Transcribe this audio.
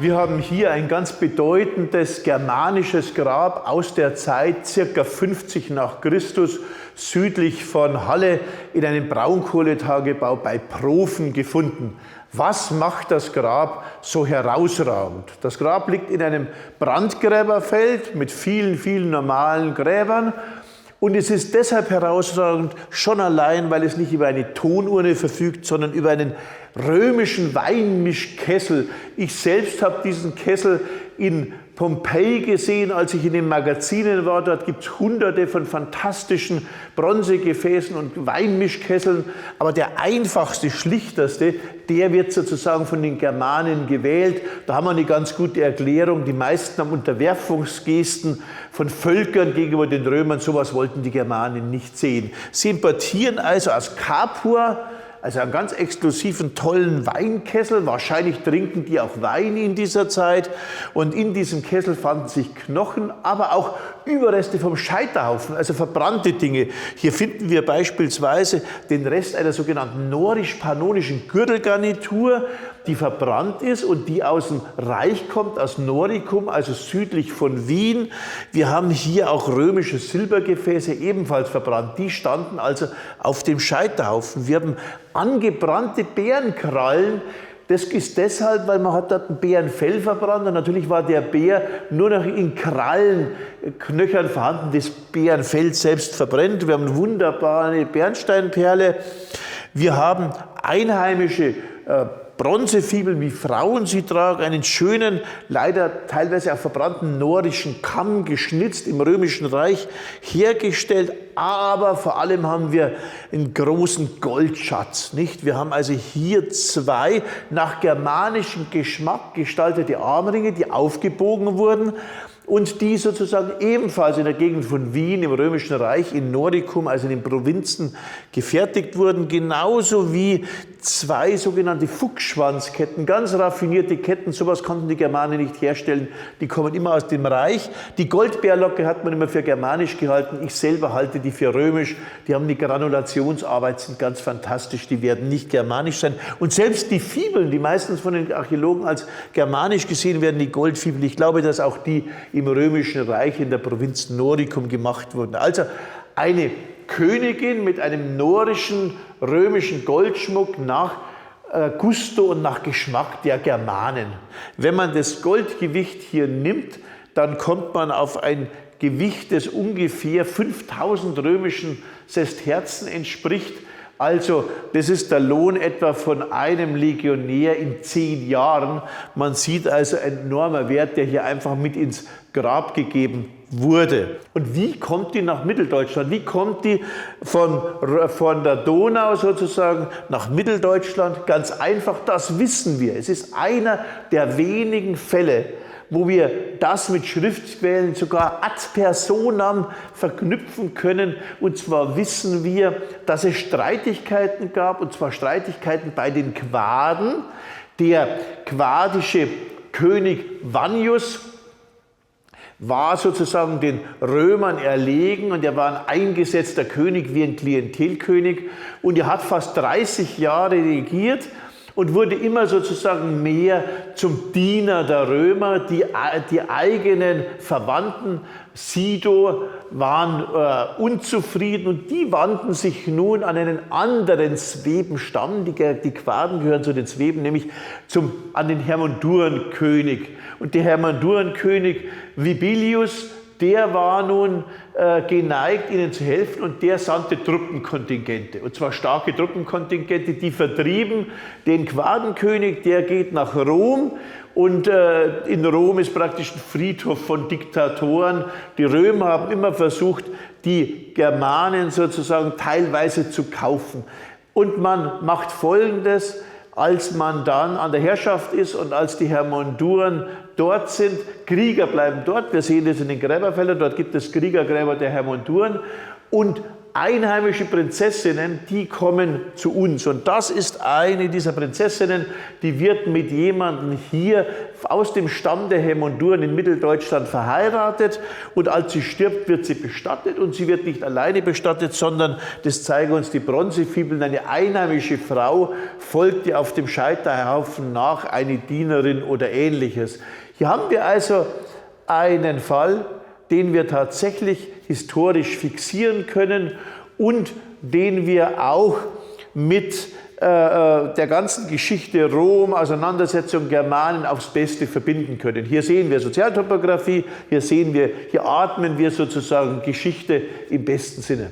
Wir haben hier ein ganz bedeutendes germanisches Grab aus der Zeit ca. 50 nach Christus südlich von Halle in einem Braunkohletagebau bei Profen gefunden. Was macht das Grab so herausragend? Das Grab liegt in einem Brandgräberfeld mit vielen, vielen normalen Gräbern. Und es ist deshalb herausragend, schon allein, weil es nicht über eine Tonurne verfügt, sondern über einen römischen Weinmischkessel. Ich selbst habe diesen Kessel in Pompeji gesehen, als ich in den Magazinen war. Dort gibt es hunderte von fantastischen Bronzegefäßen und Weinmischkesseln. Aber der einfachste, schlichteste, der wird sozusagen von den Germanen gewählt. Da haben wir eine ganz gute Erklärung. Die meisten haben Unterwerfungsgesten von Völkern gegenüber den Römern. Sowas wollten die Germanen nicht sehen. Sie importieren also aus Capua, also einen ganz exklusiven, tollen Weinkessel. Wahrscheinlich trinken die auch Wein in dieser Zeit. Und in diesem Kessel fanden sich Knochen, aber auch Überreste vom Scheiterhaufen, also verbrannte Dinge. Hier finden wir beispielsweise den Rest einer sogenannten norisch-pannonischen Gürtelgarnitur, die verbrannt ist und die aus dem Reich kommt, aus Noricum, also südlich von Wien. Wir haben hier auch römische Silbergefäße, ebenfalls verbrannt. Die standen also auf dem Scheiterhaufen. Wir haben angebrannte Bärenkrallen. Das ist deshalb, weil man hat dort ein Bärenfell verbrannt und natürlich war der Bär nur noch in Krallenknöchern vorhanden. Das Bärenfell selbst verbrennt. Wir haben eine wunderbare Bernsteinperle. Wir haben einheimische Bronzefibeln, wie Frauen sie tragen, einen schönen, leider teilweise auch verbrannten norischen Kamm, geschnitzt im Römischen Reich hergestellt. Aber vor allem haben wir einen großen Goldschatz, nicht? Wir haben also hier zwei nach germanischem Geschmack gestaltete Armringe, die aufgebogen wurden und die sozusagen ebenfalls in der Gegend von Wien im Römischen Reich, in Noricum, also in den Provinzen, gefertigt wurden, genauso wie zwei sogenannte Fuchsschwanzketten, ganz raffinierte Ketten, sowas konnten die Germanen nicht herstellen, die kommen immer aus dem Reich. Die Goldbeerlocke hat man immer für germanisch gehalten, ich selber halte die für römisch, die haben eine Granulationsarbeit, sind ganz fantastisch, die werden nicht germanisch sein. Und selbst die Fibeln, die meistens von den Archäologen als germanisch gesehen werden, die Goldfibel, ich glaube, dass auch die im Römischen Reich in der Provinz Noricum gemacht wurden. Also eine Königin mit einem norischen, römischen Goldschmuck nach Gusto und nach Geschmack der Germanen. Wenn man das Goldgewicht hier nimmt, dann kommt man auf ein Gewicht, das ungefähr 5000 römischen Sesterzen entspricht. Also das ist der Lohn etwa von einem Legionär in 10 Jahren. Man sieht also ein enormer Wert, der hier einfach mit ins Grab gegeben wurde. Und wie kommt die nach Mitteldeutschland? Wie kommt die von der Donau sozusagen nach Mitteldeutschland? Ganz einfach, das wissen wir. Es ist einer der wenigen Fälle, wo wir das mit Schriftquellen sogar ad personam verknüpfen können. Und zwar wissen wir, dass es Streitigkeiten gab, und zwar Streitigkeiten bei den Quaden. Der quadische König Vannius war sozusagen den Römern erlegen und er war ein eingesetzter König wie ein Klientelkönig und er hat fast 30 Jahre regiert und wurde immer sozusagen mehr zum Diener der Römer. Die eigenen Verwandten, Sido, waren unzufrieden und die wandten sich nun an einen anderen Svebenstamm. Die Quaden gehören zu den Sveben, nämlich an den Hermundurenkönig. Und der Hermundurenkönig Vibilius, der war nun geneigt, ihnen zu helfen und der sandte Truppenkontingente. Und zwar starke Truppenkontingente, die vertrieben den Quadenkönig, der geht nach Rom und in Rom ist praktisch ein Friedhof von Diktatoren. Die Römer haben immer versucht, die Germanen sozusagen teilweise zu kaufen. Und man macht Folgendes: Als man dann an der Herrschaft ist und als die Hermunduren dort sind, Krieger bleiben dort, wir sehen das in den Gräberfeldern, dort gibt es Kriegergräber der Hermunduren und einheimische Prinzessinnen, die kommen zu uns. Und das ist eine dieser Prinzessinnen, die wird mit jemandem hier aus dem Stamm der Hermunduren in Mitteldeutschland verheiratet. Und als sie stirbt, wird sie bestattet. Und sie wird nicht alleine bestattet, sondern, das zeigen uns die Bronzefibeln, eine einheimische Frau folgt ihr auf dem Scheiterhaufen nach, eine Dienerin oder Ähnliches. Hier haben wir also einen Fall, den wir tatsächlich historisch fixieren können und den wir auch mit der ganzen Geschichte Rom, Auseinandersetzung Germanen aufs Beste verbinden können. Hier sehen wir Sozialtopographie, hier atmen wir sozusagen Geschichte im besten Sinne.